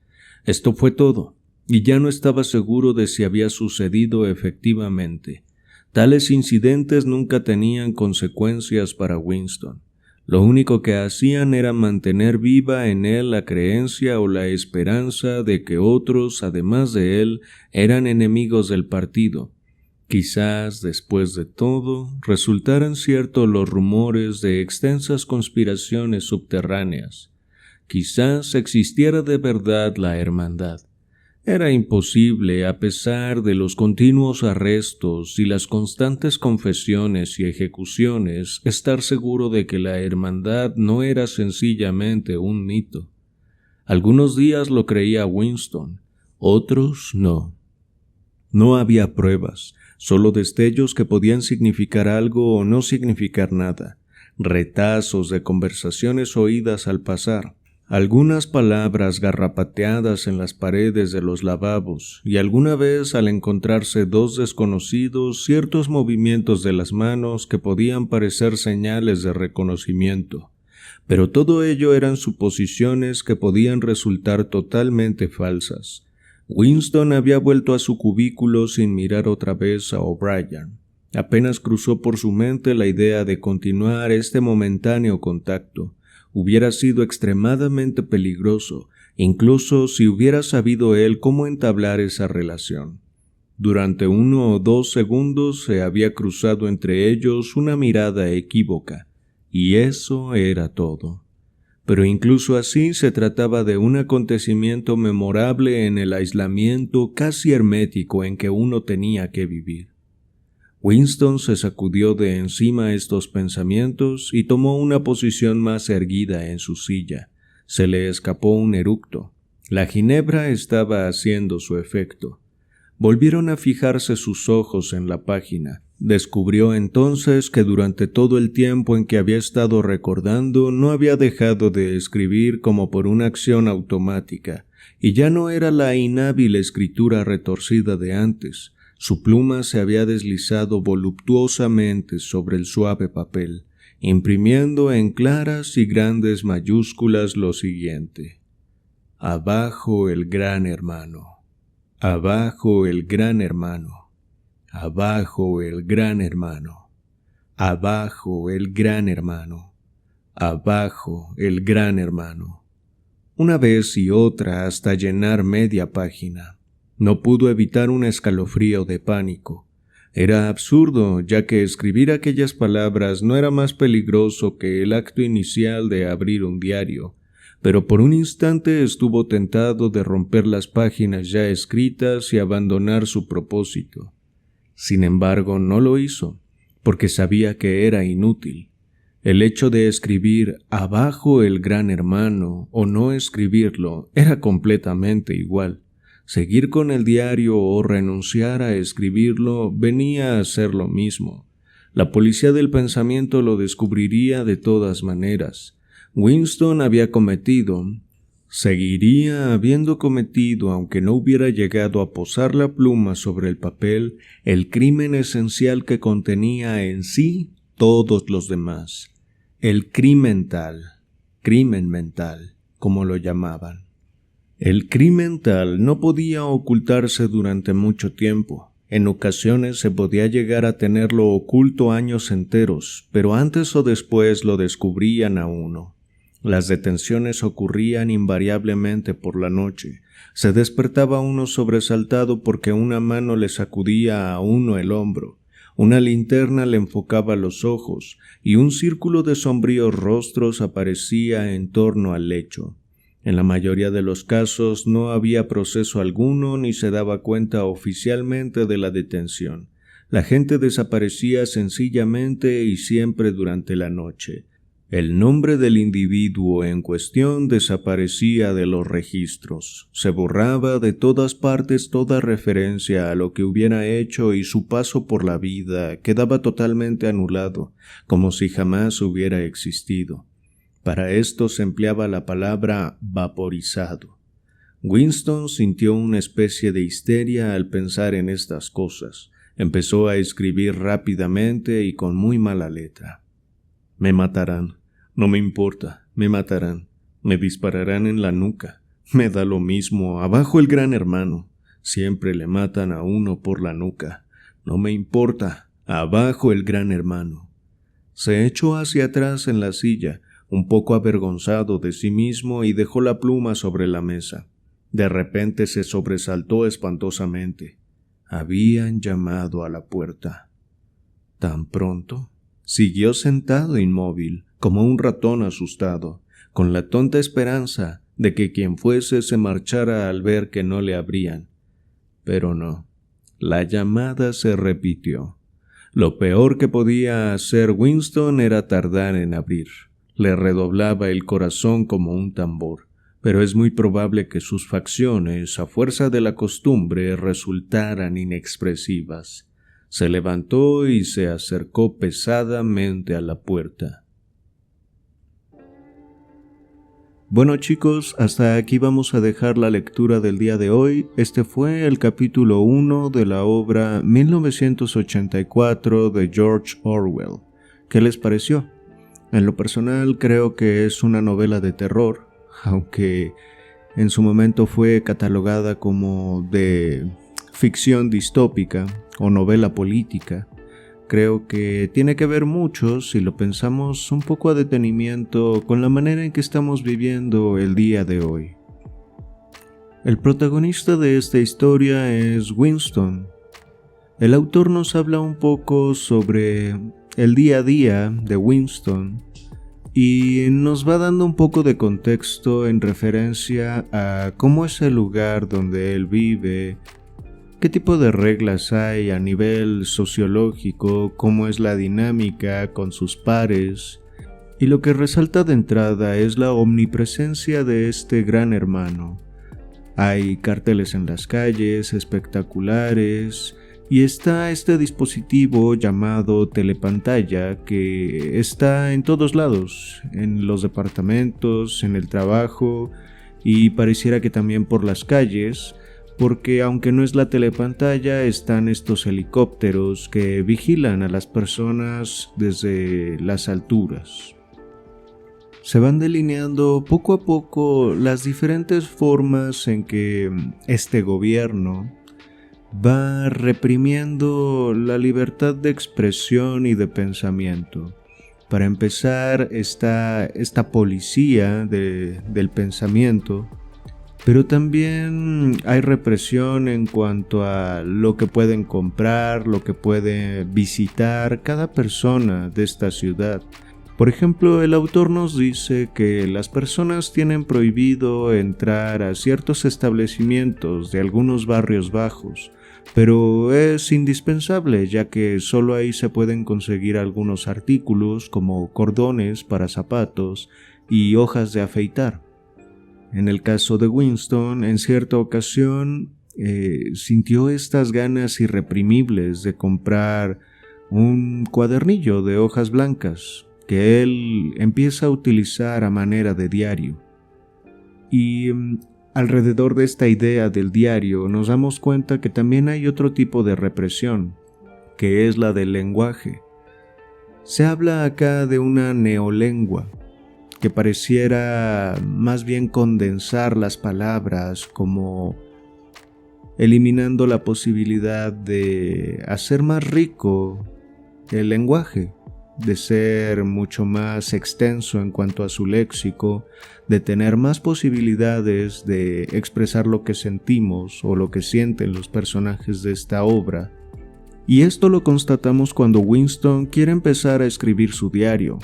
Esto fue todo, y ya no estaba seguro de si había sucedido efectivamente. Tales incidentes nunca tenían consecuencias para Winston. Lo único que hacían era mantener viva en él la creencia o la esperanza de que otros, además de él, eran enemigos del partido. Quizás, después de todo, resultaran ciertos los rumores de extensas conspiraciones subterráneas. Quizás existiera de verdad la hermandad. Era imposible, a pesar de los continuos arrestos y las constantes confesiones y ejecuciones, estar seguro de que la hermandad no era sencillamente un mito. Algunos días lo creía Winston, otros no. No había pruebas, solo destellos que podían significar algo o no significar nada, retazos de conversaciones oídas al pasar. algunas palabras garrapateadas en las paredes de los lavabos y alguna vez al encontrarse dos desconocidos ciertos movimientos de las manos que podían parecer señales de reconocimiento, pero todo ello eran suposiciones que podían resultar totalmente falsas. Winston había vuelto a su cubículo sin mirar otra vez a O'Brien. Apenas cruzó por su mente la idea de continuar este momentáneo contacto. Hubiera sido extremadamente peligroso, incluso si hubiera sabido él cómo entablar esa relación. Durante 1 o 2 segundos se había cruzado entre ellos una mirada equívoca, y eso era todo. Pero incluso así se trataba de un acontecimiento memorable en el aislamiento casi hermético en que uno tenía que vivir. Winston se sacudió de encima estos pensamientos y tomó una posición más erguida en su silla. Se le escapó un eructo. La ginebra estaba haciendo su efecto. Volvieron a fijarse sus ojos en la página. Descubrió entonces que durante todo el tiempo en que había estado recordando no había dejado de escribir como por una acción automática, y ya no era la inhábil escritura retorcida de antes. Su pluma se había deslizado voluptuosamente sobre el suave papel, imprimiendo en claras y grandes mayúsculas lo siguiente: abajo el gran hermano, abajo el gran hermano, abajo el gran hermano, abajo el gran hermano, abajo el gran hermano. Una vez y otra hasta llenar media página. No pudo evitar un escalofrío de pánico. Era absurdo, ya que escribir aquellas palabras no era más peligroso que el acto inicial de abrir un diario, pero por un instante estuvo tentado de romper las páginas ya escritas y abandonar su propósito. Sin embargo, no lo hizo, porque sabía que era inútil. El hecho de escribir abajo el gran hermano o no escribirlo era completamente igual. Seguir con el diario o renunciar a escribirlo venía a ser lo mismo. La policía del pensamiento lo descubriría de todas maneras. Winston seguiría habiendo cometido, aunque no hubiera llegado a posar la pluma sobre el papel, el crimen esencial que contenía en sí todos los demás. El crimen mental, como lo llamaban. El crimen tal no podía ocultarse durante mucho tiempo. En ocasiones se podía llegar a tenerlo oculto años enteros, pero antes o después lo descubrían a uno. Las detenciones ocurrían invariablemente por la noche. Se despertaba uno sobresaltado porque una mano le sacudía a uno el hombro, una linterna le enfocaba los ojos y un círculo de sombríos rostros aparecía en torno al lecho. En la mayoría de los casos no había proceso alguno ni se daba cuenta oficialmente de la detención. La gente desaparecía sencillamente y siempre durante la noche. El nombre del individuo en cuestión desaparecía de los registros. Se borraba de todas partes toda referencia a lo que hubiera hecho y su paso por la vida quedaba totalmente anulado, como si jamás hubiera existido. Para esto se empleaba la palabra vaporizado. Winston sintió una especie de histeria al pensar en estas cosas. Empezó a escribir rápidamente y con muy mala letra. Me matarán, no me importa, me matarán, me dispararán en la nuca, me da lo mismo, abajo el gran hermano, siempre le matan a uno por la nuca, no me importa, abajo el gran hermano. Se echó hacia atrás en la silla, un poco avergonzado de sí mismo, y dejó la pluma sobre la mesa. De repente se sobresaltó espantosamente. Habían llamado a la puerta. ¿Tan pronto? Siguió sentado inmóvil, como un ratón asustado, con la tonta esperanza de que quien fuese se marchara al ver que no le abrían. Pero no. La llamada se repitió. Lo peor que podía hacer Winston era tardar en abrir. Le redoblaba el corazón como un tambor, pero es muy probable que sus facciones, a fuerza de la costumbre, resultaran inexpresivas. Se levantó y se acercó pesadamente a la puerta. Bueno chicos, hasta aquí vamos a dejar la lectura del día de hoy. Este fue el capítulo 1 de la obra 1984 de George Orwell. ¿Qué les pareció? En lo personal creo que es una novela de terror, aunque en su momento fue catalogada como de ficción distópica o novela política. Creo que tiene que ver mucho, si lo pensamos un poco a detenimiento, con la manera en que estamos viviendo el día de hoy. El protagonista de esta historia es Winston. El autor nos habla un poco sobre el día a día de Winston y nos va dando un poco de contexto en referencia a cómo es el lugar donde él vive, qué tipo de reglas hay a nivel sociológico, cómo es la dinámica con sus pares, y lo que resalta de entrada es la omnipresencia de este gran hermano. Hay carteles en las calles, espectaculares, y está este dispositivo llamado telepantalla que está en todos lados, en los departamentos, en el trabajo, y pareciera que también por las calles, porque aunque no es la telepantalla, están estos helicópteros que vigilan a las personas desde las alturas. Se van delineando poco a poco las diferentes formas en que este gobierno va reprimiendo la libertad de expresión y de pensamiento. Para empezar, está esta policía del pensamiento, pero también hay represión en cuanto a lo que pueden comprar, lo que puede visitar cada persona de esta ciudad. Por ejemplo, el autor nos dice que las personas tienen prohibido entrar a ciertos establecimientos de algunos barrios bajos, pero es indispensable ya que solo ahí se pueden conseguir algunos artículos como cordones para zapatos y hojas de afeitar. En el caso de Winston, en cierta ocasión sintió estas ganas irreprimibles de comprar un cuadernillo de hojas blancas que él empieza a utilizar a manera de diario. Y alrededor de esta idea del diario nos damos cuenta que también hay otro tipo de represión, que es la del lenguaje. Se habla acá de una neolengua, que pareciera más bien condensar las palabras, como eliminando la posibilidad de hacer más rico el lenguaje, de ser mucho más extenso en cuanto a su léxico, de tener más posibilidades de expresar lo que sentimos o lo que sienten los personajes de esta obra. Y esto lo constatamos cuando Winston quiere empezar a escribir su diario.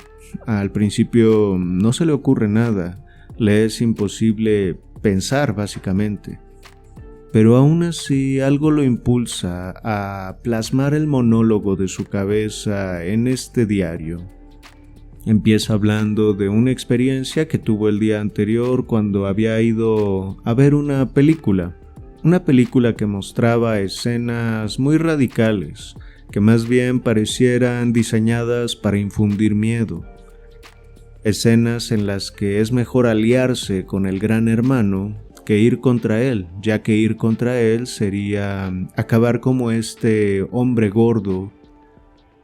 Al principio no se le ocurre nada, le es imposible pensar básicamente. Pero aún así algo lo impulsa a plasmar el monólogo de su cabeza en este diario. Empieza hablando de una experiencia que tuvo el día anterior cuando había ido a ver una película que mostraba escenas muy radicales, que más bien parecieran diseñadas para infundir miedo. Escenas en las que es mejor aliarse con el gran hermano que ir contra él, ya que ir contra él sería acabar como este hombre gordo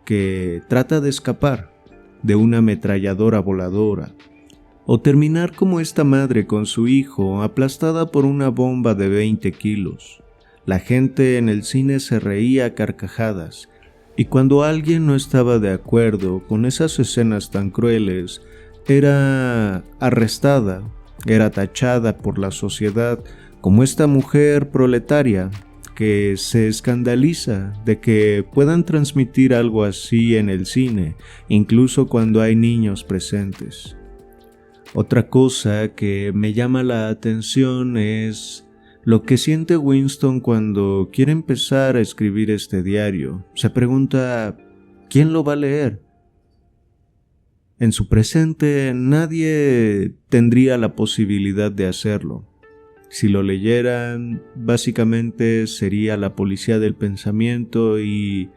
que trata de escapar de una ametralladora voladora, o terminar como esta madre con su hijo aplastada por una bomba de 20 kilos. La gente en el cine se reía a carcajadas, y cuando alguien no estaba de acuerdo con esas escenas tan crueles, era arrestada, era tachada por la sociedad como esta mujer proletaria que se escandaliza de que puedan transmitir algo así en el cine, incluso cuando hay niños presentes. Otra cosa que me llama la atención es lo que siente Winston cuando quiere empezar a escribir este diario. Se pregunta, ¿quién lo va a leer? En su presente nadie tendría la posibilidad de hacerlo. Si lo leyeran, básicamente sería la policía del pensamiento y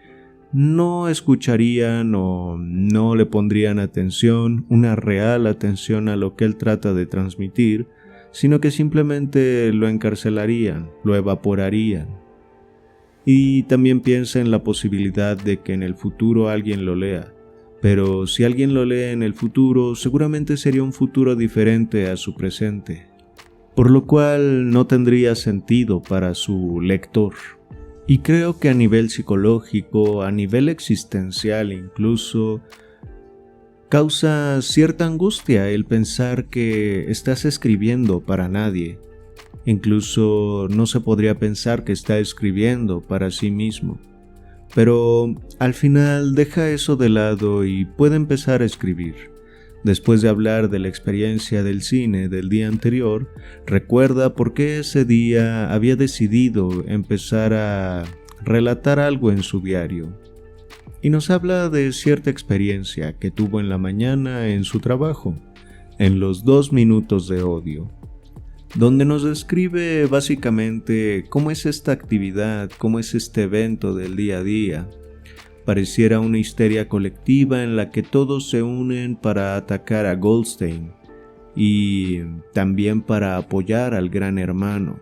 no escucharían o no le pondrían atención, una real atención a lo que él trata de transmitir, sino que simplemente lo encarcelarían, lo evaporarían. Y también piensa en la posibilidad de que en el futuro alguien lo lea, pero si alguien lo lee en el futuro, seguramente sería un futuro diferente a su presente, por lo cual no tendría sentido para su lector. Y creo que a nivel psicológico, a nivel existencial incluso, causa cierta angustia el pensar que estás escribiendo para nadie. Incluso no se podría pensar que está escribiendo para sí mismo. Pero al final deja eso de lado y puede empezar a escribir. Después de hablar de la experiencia del cine del día anterior, recuerda por qué ese día había decidido empezar a relatar algo en su diario. Y nos habla de cierta experiencia que tuvo en la mañana en su trabajo, en los 2 minutos de odio, donde nos describe básicamente cómo es esta actividad, cómo es este evento del día a día. Pareciera una histeria colectiva en la que todos se unen para atacar a Goldstein y también para apoyar al Gran Hermano.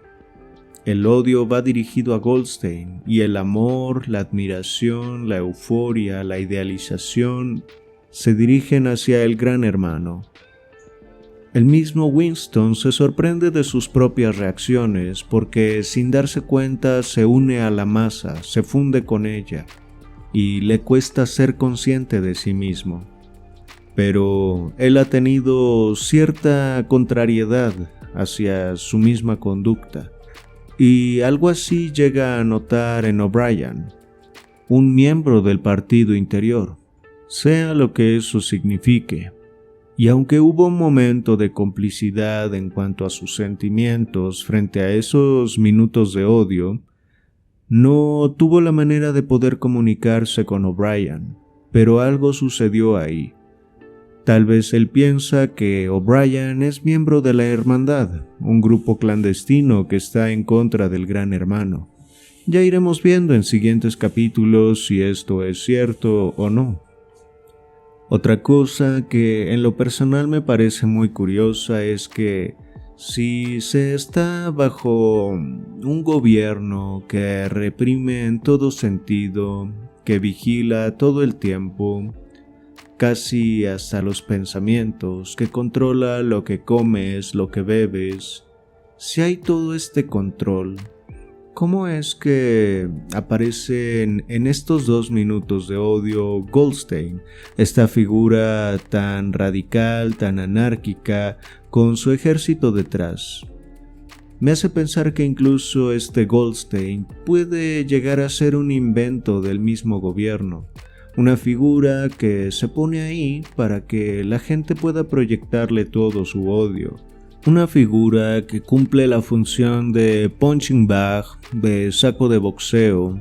El odio va dirigido a Goldstein y el amor, la admiración, la euforia, la idealización se dirigen hacia el Gran Hermano. El mismo Winston se sorprende de sus propias reacciones porque sin darse cuenta se une a la masa, se funde con ella y le cuesta ser consciente de sí mismo. Pero él ha tenido cierta contrariedad hacia su misma conducta. Y algo así llega a notar en O'Brien, un miembro del partido interior, sea lo que eso signifique. Y aunque hubo un momento de complicidad en cuanto a sus sentimientos frente a esos minutos de odio, no tuvo la manera de poder comunicarse con O'Brien, pero algo sucedió ahí. Tal vez él piensa que O'Brien es miembro de la Hermandad, un grupo clandestino que está en contra del Gran Hermano. Ya iremos viendo en siguientes capítulos si esto es cierto o no. Otra cosa que en lo personal me parece muy curiosa es que si se está bajo un gobierno que reprime en todo sentido, que vigila todo el tiempo, casi hasta los pensamientos, que controla lo que comes, lo que bebes. Si hay todo este control, ¿cómo es que aparecen en estos 2 minutos de odio Goldstein, esta figura tan radical, tan anárquica, con su ejército detrás? Me hace pensar que incluso este Goldstein puede llegar a ser un invento del mismo gobierno. Una figura que se pone ahí para que la gente pueda proyectarle todo su odio. Una figura que cumple la función de punching bag, de saco de boxeo,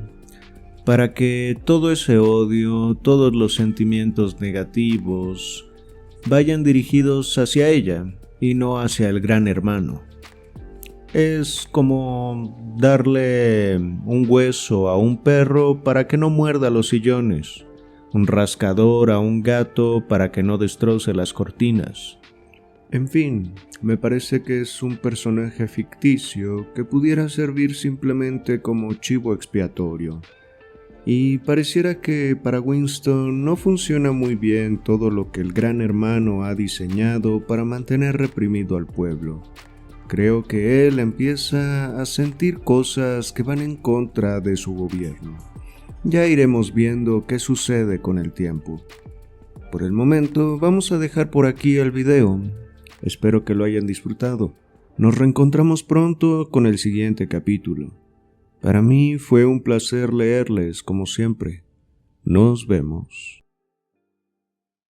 para que todo ese odio, todos los sentimientos negativos, vayan dirigidos hacia ella y no hacia el Gran Hermano. Es como darle un hueso a un perro para que no muerda los sillones, un rascador a un gato para que no destroce las cortinas. En fin, me parece que es un personaje ficticio que pudiera servir simplemente como chivo expiatorio. Y pareciera que para Winston no funciona muy bien todo lo que el Gran Hermano ha diseñado para mantener reprimido al pueblo. Creo que él empieza a sentir cosas que van en contra de su gobierno. Ya iremos viendo qué sucede con el tiempo. Por el momento, vamos a dejar por aquí el video. Espero que lo hayan disfrutado. Nos reencontramos pronto con el siguiente capítulo. Para mí fue un placer leerles como siempre. Nos vemos.